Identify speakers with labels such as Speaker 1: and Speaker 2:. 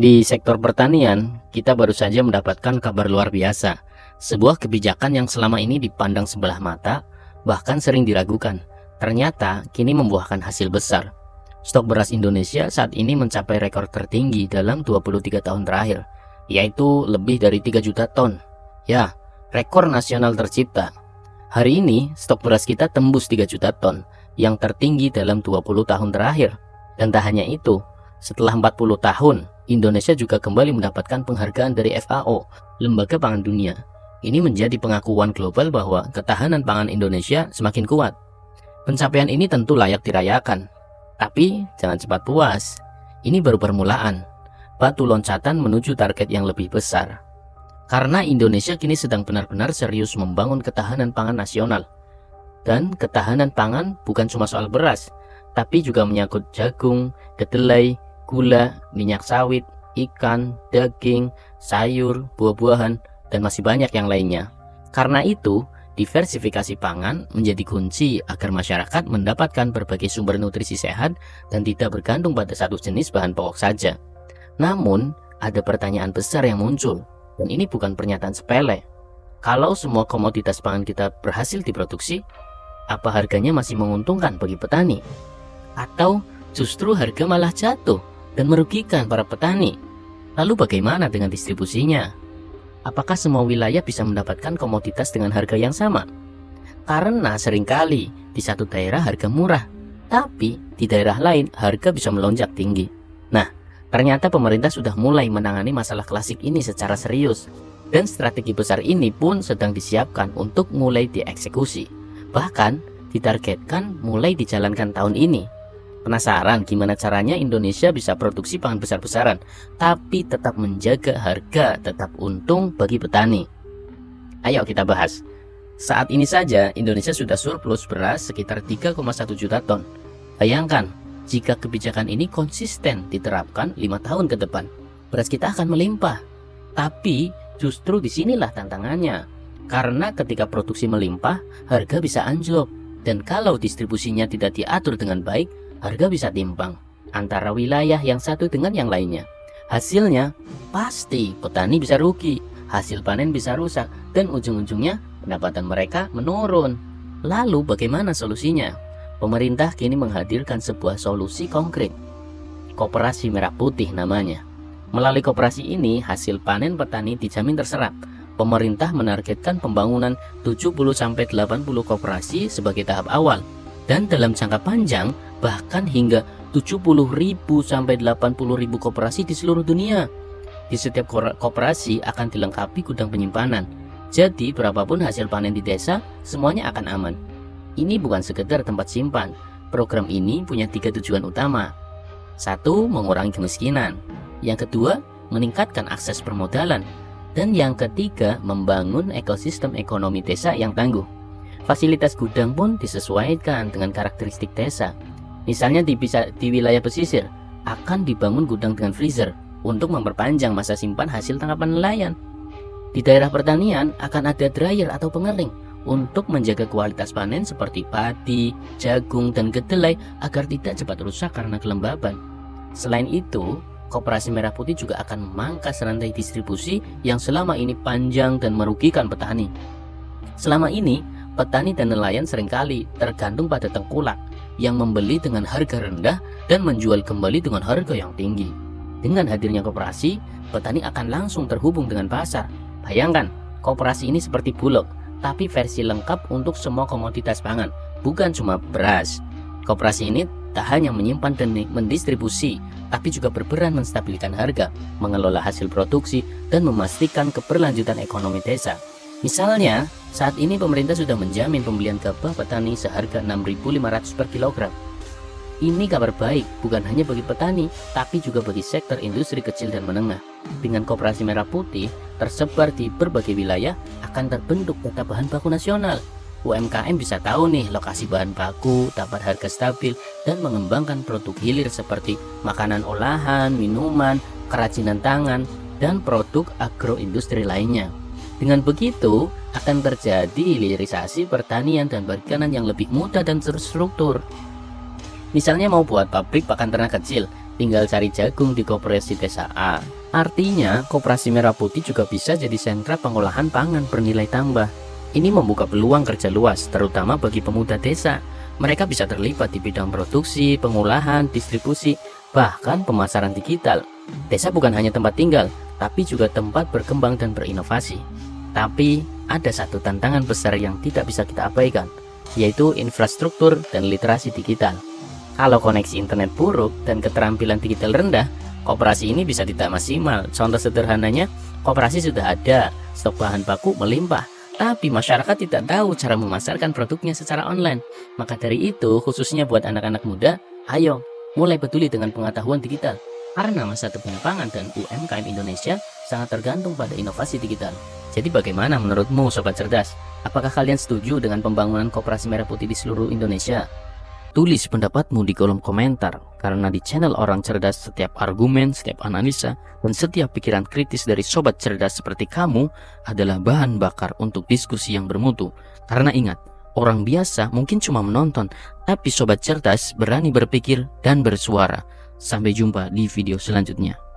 Speaker 1: Di sektor pertanian, kita baru saja mendapatkan kabar luar biasa. Sebuah kebijakan yang selama ini dipandang sebelah mata, bahkan sering diragukan, ternyata kini membuahkan hasil besar. Stok beras Indonesia saat ini mencapai rekor tertinggi dalam 23 tahun terakhir, yaitu lebih dari 3 juta ton. Ya, rekor nasional tercipta. Hari ini, stok beras kita tembus 3 juta ton, yang tertinggi dalam 20 tahun terakhir. Dan tak hanya itu, setelah 40 tahun, Indonesia juga kembali mendapatkan penghargaan dari FAO, Lembaga Pangan Dunia. Ini menjadi pengakuan global bahwa ketahanan pangan Indonesia semakin kuat. Pencapaian ini tentu layak dirayakan. Tapi jangan cepat puas. Ini baru permulaan, batu loncatan menuju target yang lebih besar. Karena Indonesia kini sedang benar-benar serius membangun ketahanan pangan nasional. Dan ketahanan pangan bukan cuma soal beras, tapi juga menyangkut jagung, kedelai, gula, minyak sawit, ikan, daging, sayur, buah-buahan, dan masih banyak yang lainnya. Karena itu, diversifikasi pangan menjadi kunci agar masyarakat mendapatkan berbagai sumber nutrisi sehat dan tidak bergantung pada satu jenis bahan pokok saja. Namun, ada pertanyaan besar yang muncul, dan ini bukan pernyataan sepele. Kalau semua komoditas pangan kita berhasil diproduksi, apa harganya masih menguntungkan bagi petani? Atau justru harga malah jatuh dan merugikan para petani? Lalu bagaimana dengan distribusinya? Apakah semua wilayah bisa mendapatkan komoditas dengan harga yang sama? Karena seringkali di satu daerah harga murah, tapi di daerah lain harga bisa melonjak tinggi. Nah, ternyata pemerintah sudah mulai menangani masalah klasik ini secara serius, dan strategi besar ini pun sedang disiapkan untuk mulai dieksekusi. Bahkan ditargetkan mulai dijalankan tahun ini. Penasaran gimana caranya Indonesia bisa produksi pangan besar-besaran, tapi tetap menjaga harga tetap untung bagi petani? Ayo kita bahas. Saat ini saja Indonesia sudah surplus beras sekitar 3,1 juta ton. Bayangkan, jika kebijakan ini konsisten diterapkan 5 tahun ke depan, beras kita akan melimpah. Tapi justru disinilah tantangannya. Karena ketika produksi melimpah, harga bisa anjlok. Dan kalau distribusinya tidak diatur dengan baik, harga bisa timpang antara wilayah yang satu dengan yang lainnya. Hasilnya pasti petani bisa rugi, hasil panen bisa rusak, dan ujung-ujungnya pendapatan mereka menurun. Lalu bagaimana solusinya? Pemerintah kini menghadirkan sebuah solusi konkret. Koperasi Merah Putih namanya. Melalui koperasi ini, hasil panen petani dijamin terserap. Pemerintah menargetkan pembangunan 70-80 koperasi sebagai tahap awal. Dan dalam jangka panjang, bahkan hingga 70.000 sampai 80.000 koperasi di seluruh dunia. Di setiap koperasi akan dilengkapi gudang penyimpanan. Jadi berapapun hasil panen di desa, semuanya akan aman. Ini bukan sekedar tempat simpan. Program ini punya 3 tujuan utama. 1. Mengurangi kemiskinan. Yang kedua, meningkatkan akses permodalan. Dan yang ketiga, membangun ekosistem ekonomi desa yang tangguh. Fasilitas gudang pun disesuaikan dengan karakteristik desa. Misalnya di wilayah pesisir akan dibangun gudang dengan freezer untuk memperpanjang masa simpan hasil tangkapan nelayan. Di daerah pertanian akan ada dryer atau pengering untuk menjaga kualitas panen seperti padi, jagung, dan kedelai agar tidak cepat rusak karena kelembaban. Selain itu, Koperasi Merah Putih juga akan memangkas rantai distribusi yang selama ini panjang dan merugikan petani. Selama ini, petani dan nelayan seringkali tergantung pada tengkulak yang membeli dengan harga rendah dan menjual kembali dengan harga yang tinggi. Dengan hadirnya koperasi, petani akan langsung terhubung dengan pasar. Bayangkan, koperasi ini seperti Bulog, tapi versi lengkap untuk semua komoditas pangan, bukan cuma beras. Koperasi ini tak hanya menyimpan dan mendistribusi, tapi juga berperan menstabilkan harga, mengelola hasil produksi, dan memastikan keberlanjutan ekonomi desa. Misalnya, saat ini pemerintah sudah menjamin pembelian gabah petani seharga 6.500 per kilogram. Ini kabar baik bukan hanya bagi petani, tapi juga bagi sektor industri kecil dan menengah. Dengan Koperasi Merah Putih tersebar di berbagai wilayah, akan terbentuk data bahan baku nasional. UMKM bisa tahu nih lokasi bahan baku, dapat harga stabil, dan mengembangkan produk hilir seperti makanan olahan, minuman, kerajinan tangan, dan produk agroindustri lainnya. Dengan begitu, akan terjadi hilirisasi pertanian dan perikanan yang lebih mudah dan terstruktur. Misalnya mau buat pabrik pakan ternak kecil, tinggal cari jagung di koperasi desa A. Artinya, koperasi merah putih juga bisa jadi sentra pengolahan pangan bernilai tambah. Ini membuka peluang kerja luas, terutama bagi pemuda desa. Mereka bisa terlibat di bidang produksi, pengolahan, distribusi, bahkan pemasaran digital. Desa bukan hanya tempat tinggal, tapi juga tempat berkembang dan berinovasi. Tapi, ada satu tantangan besar yang tidak bisa kita abaikan, yaitu infrastruktur dan literasi digital. Kalau koneksi internet buruk dan keterampilan digital rendah, koperasi ini bisa tidak maksimal. Contoh sederhananya, koperasi sudah ada, stok bahan baku melimpah, tapi masyarakat tidak tahu cara memasarkan produknya secara online. Maka dari itu, khususnya buat anak-anak muda, ayo mulai peduli dengan pengetahuan digital. Karena masa depan pangan dan UMKM Indonesia sangat tergantung pada inovasi digital. Jadi bagaimana menurutmu Sobat Cerdas? Apakah kalian setuju dengan pembangunan koperasi merah putih di seluruh Indonesia? Tulis pendapatmu di kolom komentar, karena di channel Orang Cerdas setiap argumen, setiap analisa, dan setiap pikiran kritis dari Sobat Cerdas seperti kamu adalah bahan bakar untuk diskusi yang bermutu. Karena ingat, orang biasa mungkin cuma menonton, tapi Sobat Cerdas berani berpikir dan bersuara. Sampai jumpa di video selanjutnya.